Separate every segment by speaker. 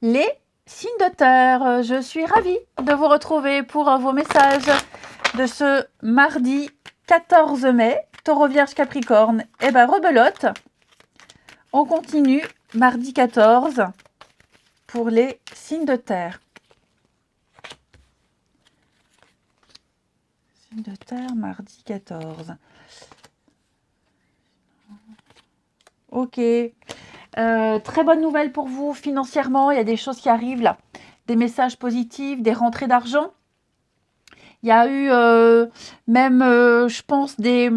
Speaker 1: Les signes de terre, je suis ravie de vous retrouver pour vos messages de ce mardi 14 mai, Taureau Vierge Capricorne. Eh ben rebelote, on continue mardi 14 pour les signes de terre. Signes de terre, mardi 14. Ok. Très bonne nouvelle pour vous financièrement. Il y a des choses qui arrivent là. Des messages positifs, des rentrées d'argent. Il y a eu même, je pense, des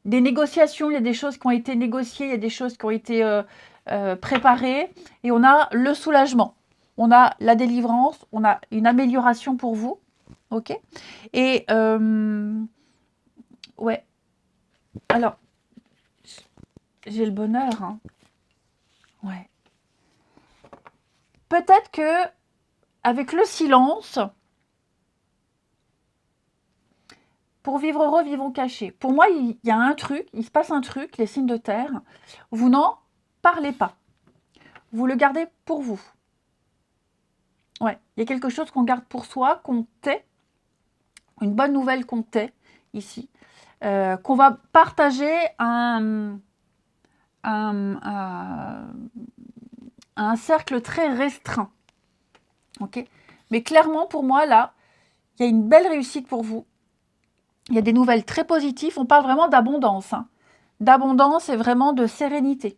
Speaker 1: négociations. Il y a des choses qui ont été négociées, il y a des choses qui ont été préparées. Et on a le soulagement. On a la délivrance, on a une amélioration pour vous. Ok. Et ouais. Alors, j'ai le bonheur. Hein. Ouais. Peut-être que avec le silence, pour vivre heureux, vivons cachés. Pour moi, il y a un truc, il se passe un truc, les signes de terre. Vous n'en parlez pas. Vous le gardez pour vous. Ouais, il y a quelque chose qu'on garde pour soi, qu'on tait. Une bonne nouvelle qu'on tait ici. Qu'on va partager à un cercle très restreint. Ok. Mais clairement, pour moi, là, il y a une belle réussite pour vous. Il y a des nouvelles très positives. On parle vraiment d'abondance. Hein. D'abondance et vraiment de sérénité.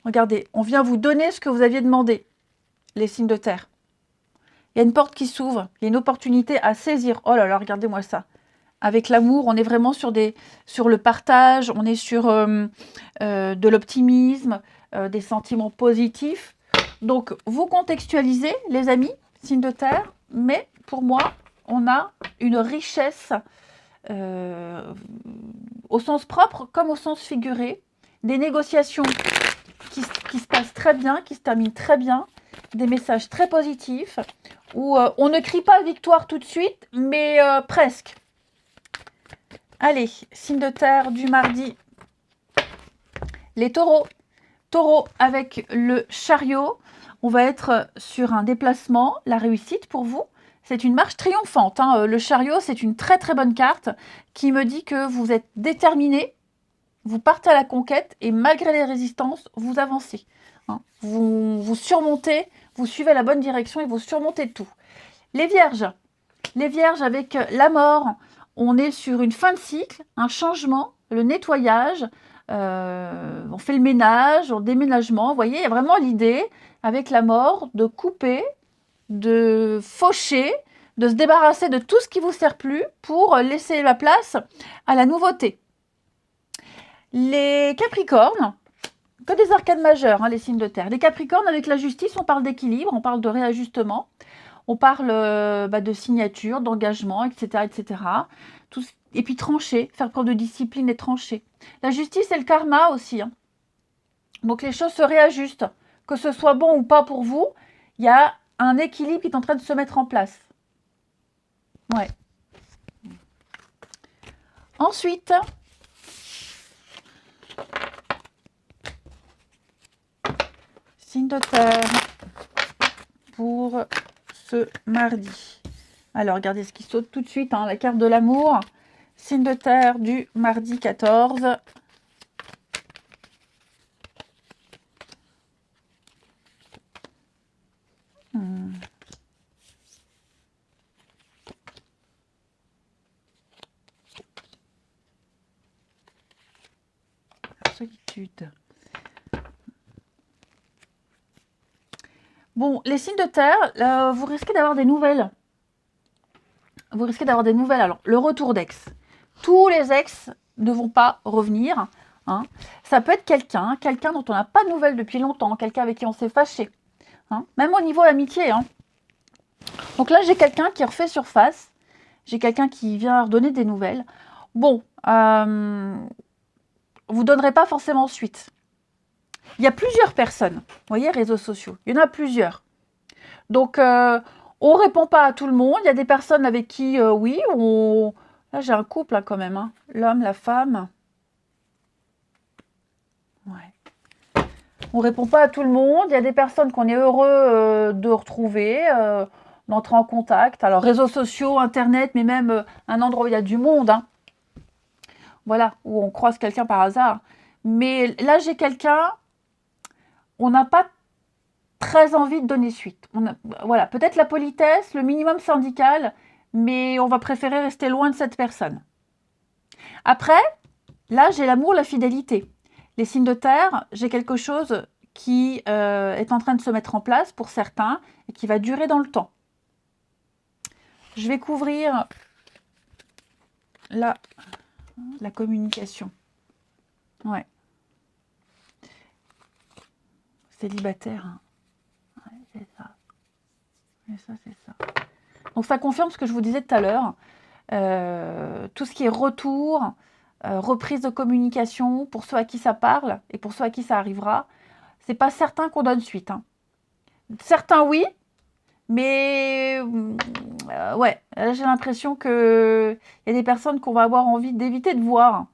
Speaker 1: Regardez, on vient vous donner ce que vous aviez demandé, les signes de terre. Il y a une porte qui s'ouvre, il y a une opportunité à saisir. Oh là là, regardez-moi ça. Avec l'amour, on est vraiment sur le partage, on est sur de l'optimisme, des sentiments positifs. Donc, vous contextualisez, les amis, signes de terre, mais pour moi, on a une richesse au sens propre comme au sens figuré, des négociations qui se passent très bien, qui se terminent très bien, des messages très positifs, où on ne crie pas victoire tout de suite, mais presque. Allez, signe de terre du mardi. Les taureaux. Taureau avec le chariot. On va être sur un déplacement, la réussite pour vous. C'est une marche triomphante. Hein. Le chariot, c'est une très très bonne carte qui me dit que vous êtes déterminé, vous partez à la conquête et malgré les résistances, vous avancez. Hein. Vous surmontez, vous suivez la bonne direction et vous surmontez tout. Les vierges avec la mort, on est sur une fin de cycle, un changement, le nettoyage, on fait le ménage, on déménagement. Vous voyez, il y a vraiment l'idée, avec la mort, de couper, de faucher, de se débarrasser de tout ce qui ne vous sert plus pour laisser la place à la nouveauté. Les capricornes, que des arcades majeures, hein, les signes de terre. Les capricornes, avec la justice, on parle d'équilibre, on parle de réajustement, on parle de signature, d'engagement, etc. etc. Et puis trancher, faire preuve de discipline et trancher. La justice et le karma aussi. Hein. Donc les choses se réajustent. Que ce soit bon ou pas pour vous, il y a un équilibre qui est en train de se mettre en place. Ouais. Ensuite, signe de terre pour ce mardi. Alors, regardez ce qui saute tout de suite, hein, la carte de l'amour. Signe de terre du mardi 14. Solitude. Bon, les signes de terre, vous risquez d'avoir des nouvelles. Vous risquez d'avoir des nouvelles. Alors, le retour d'ex. Tous les ex ne vont pas revenir. Hein. Ça peut être quelqu'un dont on n'a pas de nouvelles depuis longtemps, quelqu'un avec qui on s'est fâché. Hein. Même au niveau amitié. Hein. Donc là, j'ai quelqu'un qui refait surface. J'ai quelqu'un qui vient redonner des nouvelles. Bon, vous ne donnerez pas forcément suite. Il y a plusieurs personnes, vous voyez, réseaux sociaux. Il y en a plusieurs. Donc, on ne répond pas à tout le monde. Il y a des personnes avec qui, oui, on... Là, j'ai un couple hein, quand même. Hein. L'homme, la femme. Ouais. On répond pas à tout le monde. Il y a des personnes qu'on est heureux de retrouver, d'entrer en contact. Alors, réseaux sociaux, Internet, mais même un endroit où il y a du monde. Hein. Voilà, où on croise quelqu'un par hasard. Mais là, j'ai quelqu'un, on n'a pas très envie de donner suite. Voilà, peut-être la politesse, le minimum syndical, mais on va préférer rester loin de cette personne. Après, là, j'ai l'amour, la fidélité. Les signes de terre, j'ai quelque chose qui est en train de se mettre en place pour certains et qui va durer dans le temps. Je vais couvrir la communication. Ouais. Célibataire. Hein. Ouais, c'est ça. Et ça, c'est ça. Donc ça confirme ce que je vous disais tout à l'heure. Tout ce qui est retour, reprise de communication, pour ceux à qui ça parle et pour ceux à qui ça arrivera, c'est pas certain qu'on donne suite. Hein. Certains oui, mais ouais, là j'ai l'impression qu'il y a des personnes qu'on va avoir envie d'éviter de voir,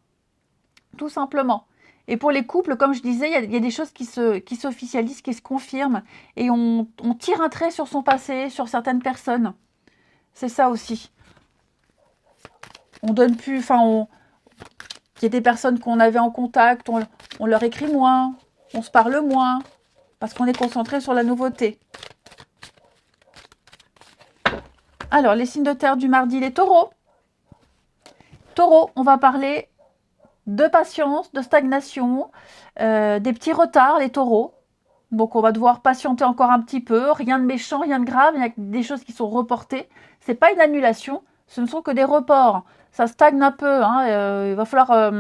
Speaker 1: tout simplement. Et pour les couples, comme je disais, il y a des choses qui s'officialisent, qui se confirment, et on tire un trait sur son passé, sur certaines personnes. C'est ça aussi. On donne plus, enfin, il y a des personnes qu'on avait en contact, on leur écrit moins, on se parle moins, parce qu'on est concentré sur la nouveauté. Alors, les signes de terre du mardi, les taureaux. Taureaux, on va parler de patience, de stagnation, des petits retards, les taureaux. Donc, on va devoir patienter encore un petit peu. Rien de méchant, rien de grave. Il y a des choses qui sont reportées. Ce n'est pas une annulation, ce ne sont que des reports. Ça stagne un peu. Hein, il va falloir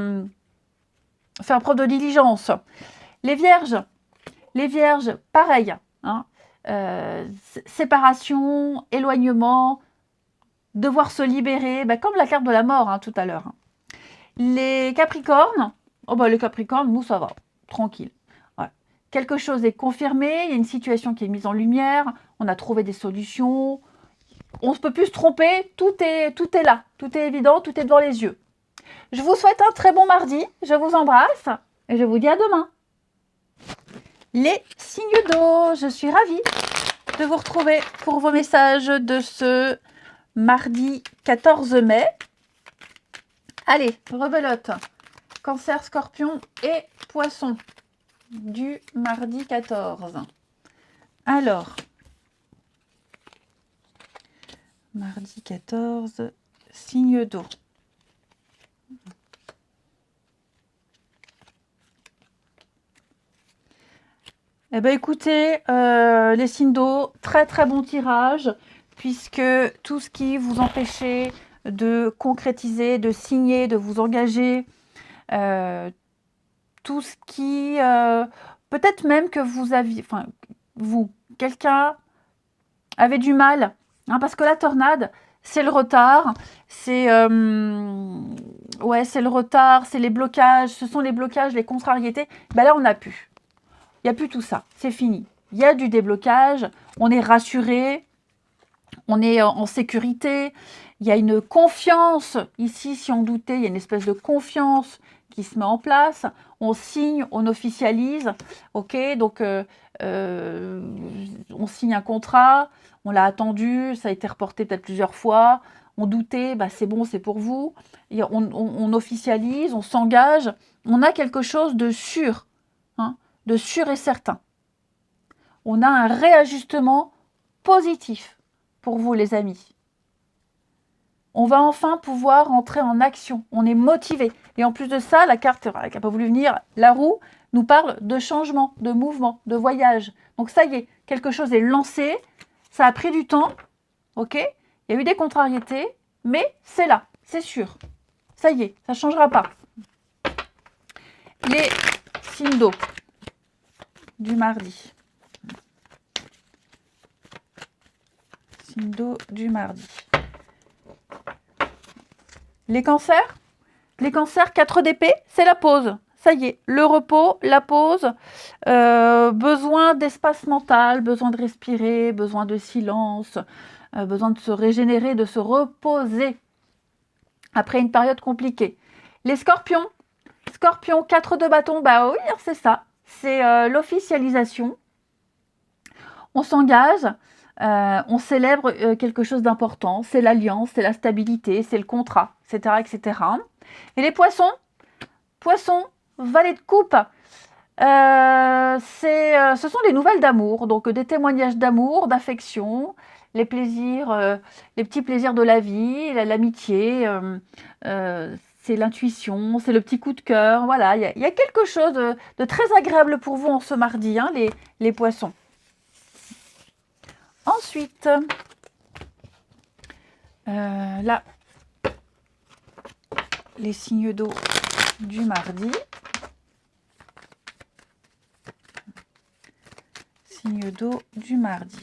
Speaker 1: faire preuve de diligence. Les vierges, pareil. Hein, séparation, éloignement, devoir se libérer, comme la carte de la mort hein, tout à l'heure. Les capricornes, les capricornes, nous ça va, tranquille. Ouais. Quelque chose est confirmé, il y a une situation qui est mise en lumière, on a trouvé des solutions, on ne peut plus se tromper, tout est là, tout est évident, tout est devant les yeux. Je vous souhaite un très bon mardi, je vous embrasse et je vous dis à demain. Les signes d'eau, je suis ravie de vous retrouver pour vos messages de ce mardi 14 mai. Allez, rebelote. Cancer, Scorpion et Poisson du mardi 14. Alors, mardi 14, signe d'eau. Eh bien, écoutez, les signes d'eau, très très bon tirage, puisque tout ce qui vous empêchait de concrétiser, de signer, de vous engager, tout ce qui, peut-être même que vous aviez, enfin, quelqu'un avait du mal, hein, parce que la tornade, c'est le retard, c'est c'est le retard, c'est les blocages, ce sont les blocages, les contrariétés. Ben là, on n'a plus. Il n'y a plus tout ça, c'est fini. Il y a du déblocage, on est rassuré, on est en sécurité, il y a une confiance. Ici, si on doutait, il y a une espèce de confiance qui se met en place. On signe, on officialise, ok, donc on signe un contrat, on l'a attendu, ça a été reporté peut-être plusieurs fois, on doutait, c'est bon, c'est pour vous. Et on officialise, on s'engage, on a quelque chose de sûr, hein, de sûr et certain. On a un réajustement positif pour vous, les amis. On va enfin pouvoir entrer en action. On est motivé. Et en plus de ça, la carte qui n'a pas voulu venir, la roue, nous parle de changement, de mouvement, de voyage. Donc ça y est, quelque chose est lancé. Ça a pris du temps. Ok ? Il y a eu des contrariétés, mais c'est là, c'est sûr. Ça y est, ça ne changera pas. Les signes d'eau du mardi. Signe d'eau du mardi. Les cancers, 4 d'épée, c'est la pause. Ça y est, le repos, la pause, besoin d'espace mental, besoin de respirer, besoin de silence, besoin de se régénérer, de se reposer après une période compliquée. Les scorpions, 4 de bâton, oui, c'est ça. c'est l'officialisation. On s'engage, on célèbre quelque chose d'important. C'est l'alliance, c'est la stabilité, c'est le contrat, etc., etc. Et les poissons, valet de coupe, ce sont des nouvelles d'amour, donc des témoignages d'amour, d'affection, les plaisirs, les petits plaisirs de la vie, l'amitié, c'est l'intuition, c'est le petit coup de cœur. Voilà, il y a quelque chose de très agréable pour vous en ce mardi, hein, les poissons. Ensuite, là, les signes d'eau du mardi. Signes d'eau du mardi.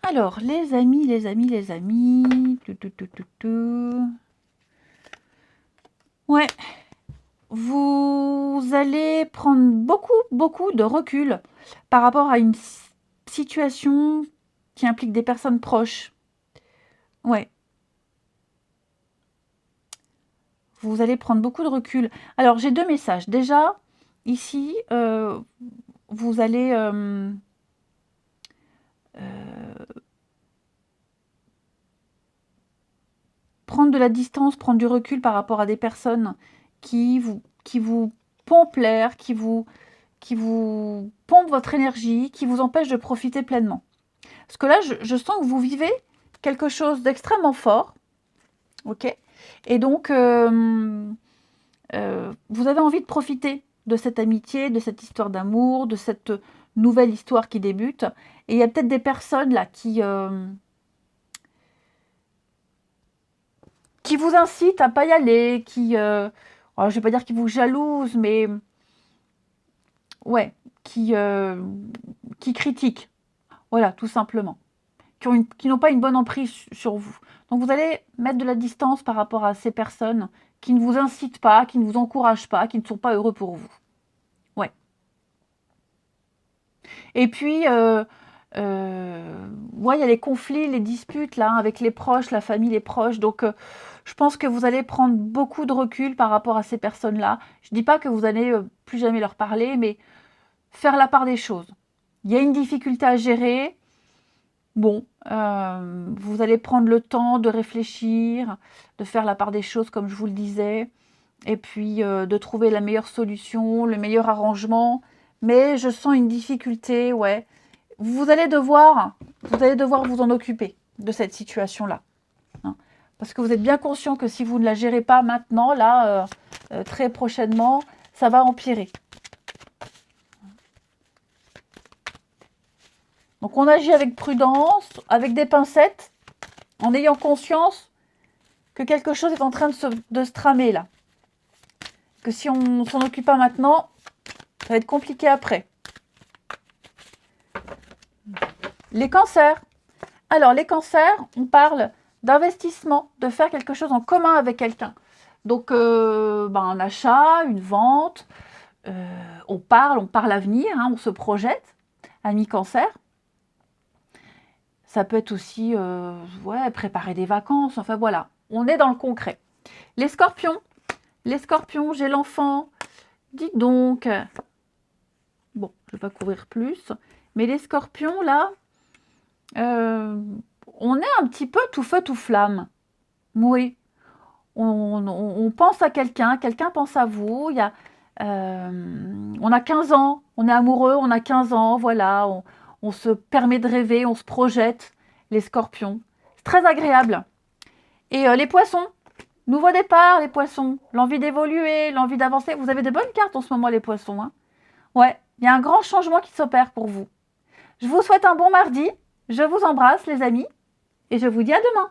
Speaker 1: Alors, les amis. Ouais. Vous allez prendre beaucoup de recul par rapport à une situation qui implique des personnes proches. Ouais. Vous allez prendre beaucoup de recul. Alors, j'ai deux messages. Déjà, ici, vous allez... prendre de la distance, prendre du recul par rapport à des personnes qui vous pompent l'air, qui vous pompent votre énergie, qui vous empêchent de profiter pleinement. Parce que là, je sens que vous vivez quelque chose d'extrêmement fort, ok? Et donc, vous avez envie de profiter de cette amitié, de cette histoire d'amour, de cette nouvelle histoire qui débute. Et il y a peut-être des personnes là qui vous incitent à pas y aller, je vais pas dire qui vous jalousent, mais ouais, qui critiquent. Voilà, tout simplement. Qui n'ont pas une bonne emprise sur vous. Donc vous allez mettre de la distance par rapport à ces personnes qui ne vous incitent pas, qui ne vous encouragent pas, qui ne sont pas heureux pour vous. Ouais. Et puis, ouais, il y a les conflits, les disputes là, avec les proches, la famille, les proches. Donc, je pense que vous allez prendre beaucoup de recul par rapport à ces personnes-là. Je ne dis pas que vous allez plus jamais leur parler, mais faire la part des choses. Il y a une difficulté à gérer. Bon, vous allez prendre le temps de réfléchir, de faire la part des choses, comme je vous le disais, et puis de trouver la meilleure solution, le meilleur arrangement. Mais je sens une difficulté, ouais. Vous allez devoir vous en occuper de cette situation-là. Hein. Parce que vous êtes bien conscient que si vous ne la gérez pas maintenant, là, très prochainement, ça va empirer. Donc on agit avec prudence, avec des pincettes, en ayant conscience que quelque chose est en train de se tramer là. Que si on ne s'en occupe pas maintenant, ça va être compliqué après. Les cancers. Alors les cancers, on parle d'investissement, de faire quelque chose en commun avec quelqu'un. Donc un achat, une vente, on parle l'avenir, hein, on se projette, ami cancer. Ça peut être aussi préparer des vacances, enfin voilà, on est dans le concret. Les scorpions, j'ai l'enfant, dites donc, bon, je ne vais pas couvrir plus, mais les scorpions là, on est un petit peu tout feu tout flamme. Oui, on pense à quelqu'un pense à vous, on a 15 ans, on est amoureux, on a 15 ans, voilà, on se permet de rêver, on se projette, les scorpions. C'est très agréable. Et les poissons, nouveau départ, les poissons, l'envie d'évoluer, l'envie d'avancer. Vous avez de bonnes cartes en ce moment, les poissons. Hein. Ouais, il y a un grand changement qui s'opère pour vous. Je vous souhaite un bon mardi. Je vous embrasse, les amis. Et je vous dis à demain.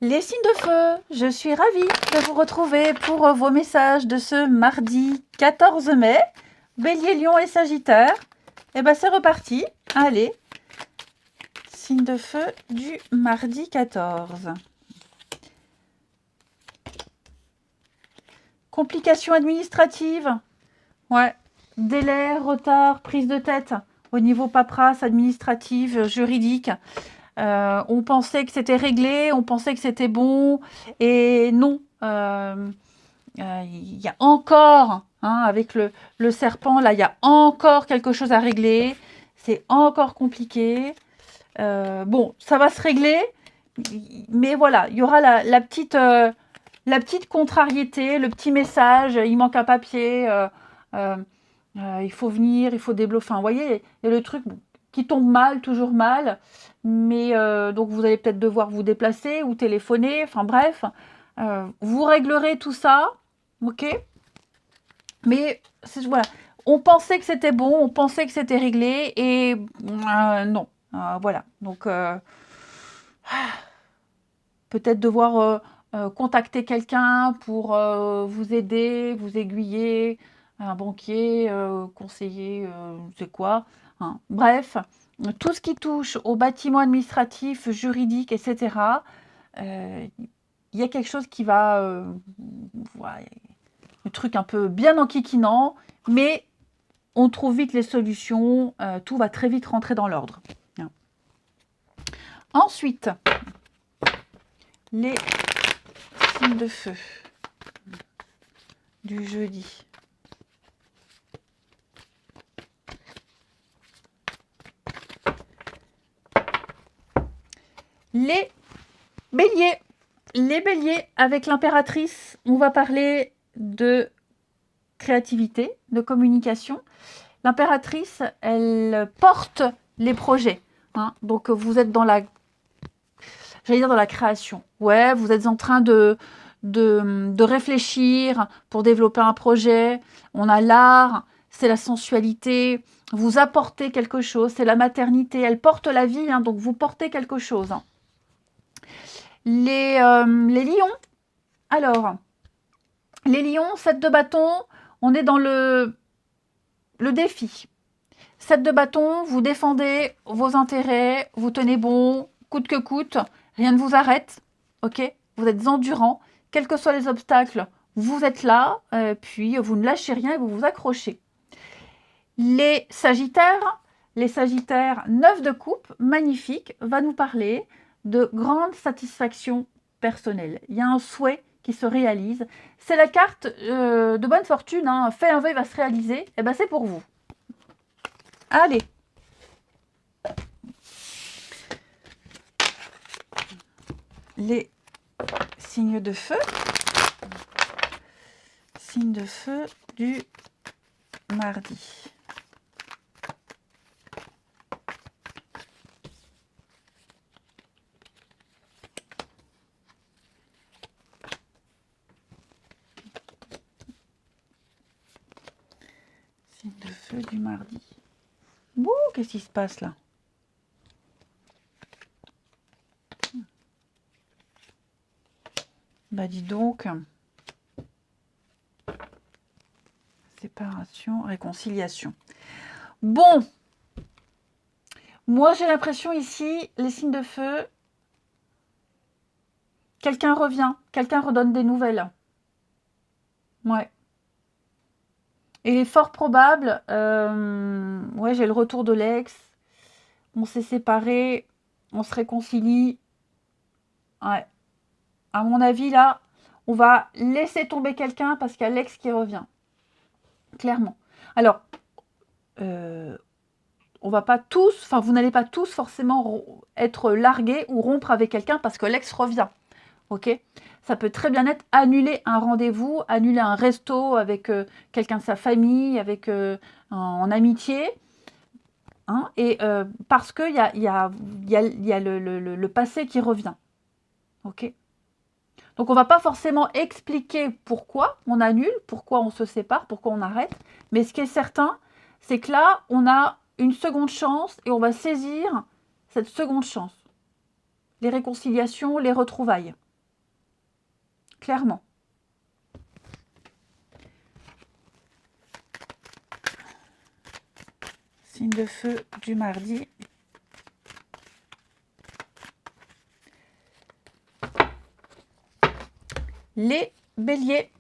Speaker 1: Les signes de feu, je suis ravie de vous retrouver pour vos messages de ce mardi 14 mai. Bélier, Lion et Sagittaire. Et bien c'est reparti. Allez. Signe de feu du mardi 14. Complications administratives. Ouais. Délai, retard, prise de tête au niveau paperasse, administrative, juridique. On pensait que c'était réglé, on pensait que c'était bon, et non. Il y a encore, hein, avec le serpent, là, il y a encore quelque chose à régler. C'est encore compliqué. Bon, ça va se régler, mais voilà, il y aura la petite contrariété, le petit message, il manque un papier, il faut venir, il faut débloquer. Enfin, vous voyez, il y a le truc qui tombe mal, toujours mal, mais donc vous allez peut-être devoir vous déplacer ou téléphoner, enfin bref, vous réglerez tout ça, ok? Mais voilà, on pensait que c'était bon, on pensait que c'était réglé, et non, voilà, donc peut-être devoir contacter quelqu'un pour vous aider, vous aiguiller, un banquier, conseiller, c'est quoi, hein. Bref, tout ce qui touche au bâtiment administratif, juridique, etc., il y a quelque chose qui va... voilà, le truc un peu bien enquiquinant, mais on trouve vite les solutions, tout va très vite rentrer dans l'ordre. Ensuite, les signes de feu du jeudi. Les béliers. Les béliers, avec l'impératrice, on va parler de créativité, de communication. L'impératrice, elle porte les projets, hein. Donc vous êtes dans la, j'allais dire dans la création. Ouais, vous êtes en train de réfléchir pour développer un projet. On a l'art, c'est la sensualité. Vous apportez quelque chose, c'est la maternité. Elle porte la vie, hein, donc vous portez quelque chose, hein. Les lions. Alors, les lions, 7 de bâton, on est dans le défi. 7 de bâton, vous défendez vos intérêts, vous tenez bon, coûte que coûte, rien ne vous arrête, ok? Vous êtes endurant, quels que soient les obstacles, vous êtes là, puis vous ne lâchez rien et vous vous accrochez. Les sagittaires, 9 de coupe, magnifique, va nous parler de grande satisfaction personnelle. Il y a un souhait qui se réalise. C'est la carte de bonne fortune, hein. Fait un vœu, il va se réaliser. Et ben c'est pour vous. Allez. Les signes de feu. Signe de feu du mardi. Signe de feu du mardi. Ouh, qu'est-ce qui se passe là? Bah dis donc. Séparation, réconciliation. Bon. Moi j'ai l'impression ici, les signes de feu, quelqu'un revient, quelqu'un redonne des nouvelles. Ouais. Et il est fort probable, ouais, j'ai le retour de l'ex, on s'est séparés, on se réconcilie. Ouais. À mon avis, là, on va laisser tomber quelqu'un parce qu'il y a l'ex qui revient. Clairement. Alors, on va pas tous, enfin, vous n'allez pas tous forcément être largués ou rompre avec quelqu'un parce que l'ex revient. Ok? Ça peut très bien être annuler un rendez-vous, annuler un resto avec quelqu'un de sa famille, avec en amitié. Hein, et parce qu'il y a le passé qui revient. Ok? Donc on ne va pas forcément expliquer pourquoi on annule, pourquoi on se sépare, pourquoi on arrête. Mais ce qui est certain, c'est que là, on a une seconde chance et on va saisir cette seconde chance. Les réconciliations, les retrouvailles. Clairement. Signe de feu du mardi. Les béliers.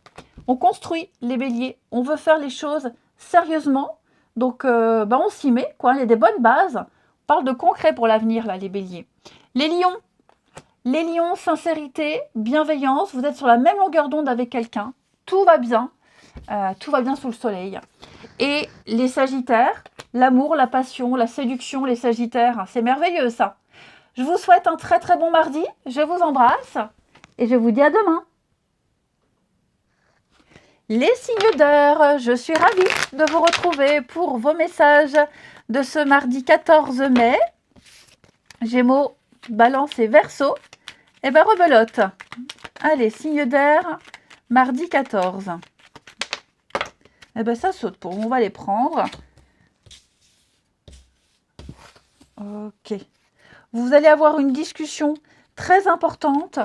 Speaker 1: On construit les béliers, on veut faire les choses sérieusement, donc on s'y met, quoi. Il y a des bonnes bases. On parle de concret pour l'avenir, là, les béliers. Les lions, sincérité, bienveillance, vous êtes sur la même longueur d'onde avec quelqu'un, tout va bien sous le soleil. Et les sagittaires, l'amour, la passion, la séduction, les sagittaires, c'est merveilleux ça. Je vous souhaite un très très bon mardi, je vous embrasse et je vous dis à demain. Les signes d'air, je suis ravie de vous retrouver pour vos messages de ce mardi 14 mai. Gémeaux, Balance et Verseau. Eh ben rebelote. Allez, signe d'air, mardi 14. Eh ben ça saute pour, on va les prendre. Ok. Vous allez avoir une discussion très importante,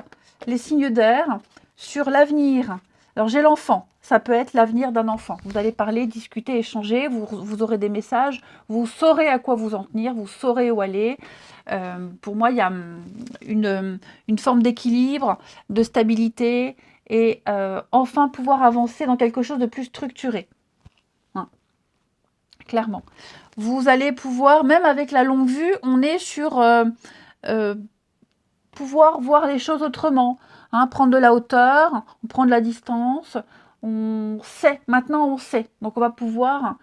Speaker 1: les signes d'air, sur l'avenir. Alors j'ai l'enfant, ça peut être l'avenir d'un enfant. Vous allez parler, discuter, échanger, vous aurez des messages, vous saurez à quoi vous en tenir, vous saurez où aller. Pour moi, il y a une forme d'équilibre, de stabilité et enfin pouvoir avancer dans quelque chose de plus structuré. Hein, clairement. Vous allez pouvoir, même avec la longue vue, on est sur pouvoir voir les choses autrement. Hein, prendre de la hauteur, prendre de la distance. On sait, maintenant on sait. Donc on va pouvoir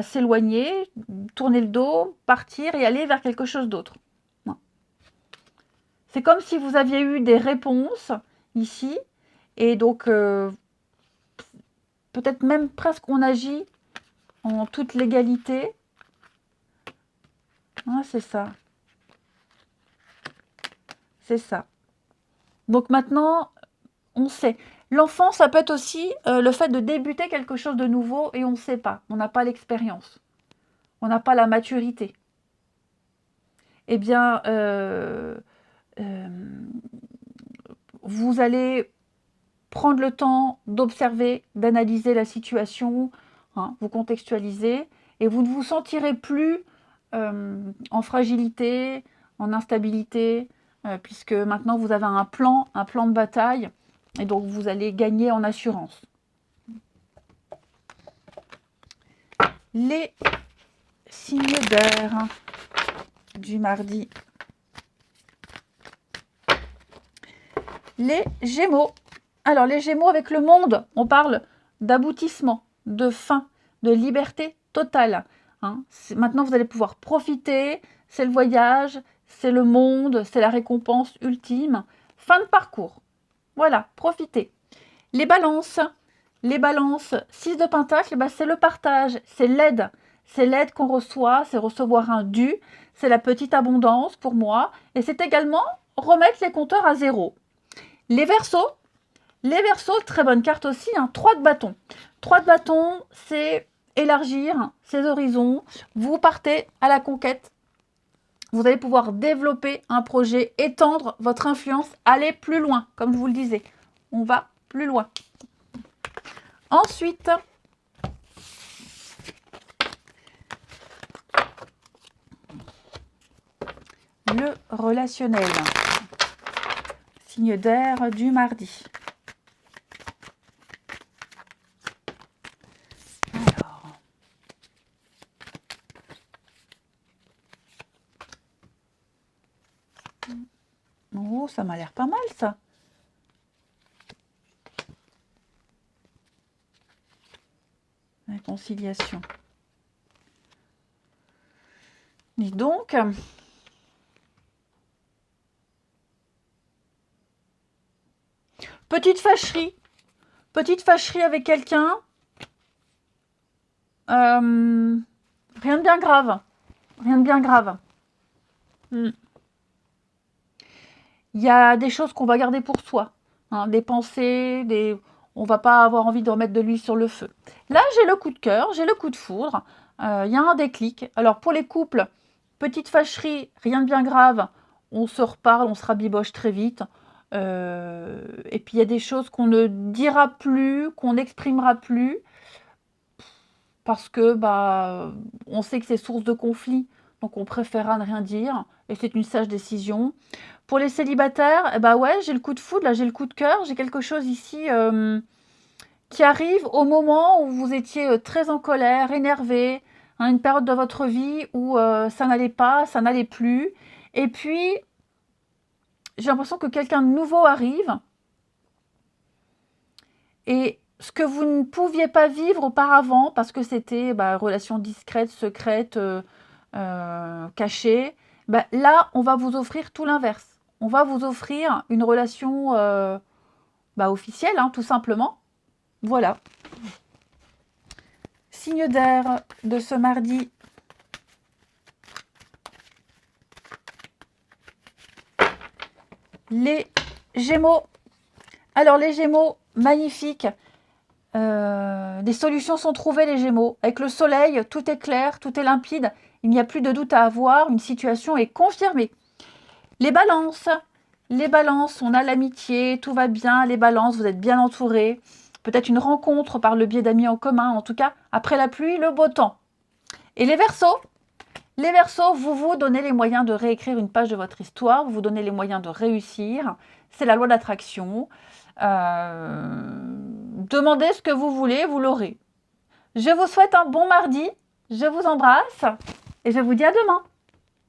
Speaker 1: s'éloigner, tourner le dos, partir et aller vers quelque chose d'autre. C'est comme si vous aviez eu des réponses ici, et donc peut-être même presque on agit en toute légalité. Ah, c'est ça. C'est ça. Donc maintenant, on sait. L'enfant, ça peut être aussi le fait de débuter quelque chose de nouveau et on ne sait pas. On n'a pas l'expérience. On n'a pas la maturité. Eh bien, vous allez prendre le temps d'observer, d'analyser la situation, hein, vous contextualiser, et vous ne vous sentirez plus en fragilité, en instabilité, puisque maintenant vous avez un plan de bataille, et donc vous allez gagner en assurance. Les signes d'air du mardi. Les Gémeaux. Alors les Gémeaux avec le monde, on parle d'aboutissement, de fin, de liberté totale. Hein. Maintenant vous allez pouvoir profiter, c'est le voyage, c'est le monde, c'est la récompense ultime. Fin de parcours. Voilà, profitez. Les balances, 6 de pentacle, c'est le partage, c'est l'aide. C'est l'aide qu'on reçoit, c'est recevoir un dû, c'est la petite abondance pour moi. Et c'est également remettre les compteurs à zéro. Les Verseaux, très bonne carte aussi, hein, 3 de bâton. 3 de bâton, c'est élargir ses horizons. Vous partez à la conquête. Vous allez pouvoir développer un projet, étendre votre influence, aller plus loin, comme je vous le disais. On va plus loin. Ensuite, le relationnel. Signe d'air du mardi. Alors. Oh, ça m'a l'air pas mal, ça. Réconciliation. Dis donc. Petite fâcherie avec quelqu'un. Rien de bien grave. Rien de bien grave. Il y a des choses qu'on va garder pour soi. Hein, des pensées, on va pas avoir envie de remettre de l'huile sur le feu. Là, j'ai le coup de cœur, j'ai le coup de foudre. Il y a un déclic. Alors, pour les couples, petite fâcherie, rien de bien grave. On se reparle, on se rabiboche très vite. Et puis il y a des choses qu'on ne dira plus, qu'on n'exprimera plus, parce que on sait que c'est source de conflit, donc on préférera ne rien dire, et c'est une sage décision. Pour les célibataires, ouais, j'ai le coup de foudre, là j'ai le coup de cœur, j'ai quelque chose ici qui arrive au moment où vous étiez très en colère, énervé, hein, une période de votre vie où ça n'allait pas, ça n'allait plus. Et puis, j'ai l'impression que quelqu'un de nouveau arrive. Et ce que vous ne pouviez pas vivre auparavant, parce que c'était relation discrète, secrète, cachée, là, on va vous offrir tout l'inverse. On va vous offrir une relation officielle, hein, tout simplement. Voilà. Signe d'air de ce mardi. Les Gémeaux. Alors les Gémeaux, magnifique. Des solutions sont trouvées les Gémeaux. Avec le soleil, tout est clair, tout est limpide. Il n'y a plus de doute à avoir. Une situation est confirmée. Les balances. Les balances, on a l'amitié, tout va bien. Les balances, vous êtes bien entourés. Peut-être une rencontre par le biais d'amis en commun. En tout cas, après la pluie, le beau temps. Et les Verseaux. Les Verseaux, vous vous donnez les moyens de réécrire une page de votre histoire. Vous vous donnez les moyens de réussir. C'est la loi d'attraction. Demandez ce que vous voulez, vous l'aurez. Je vous souhaite un bon mardi. Je vous embrasse et je vous dis à demain.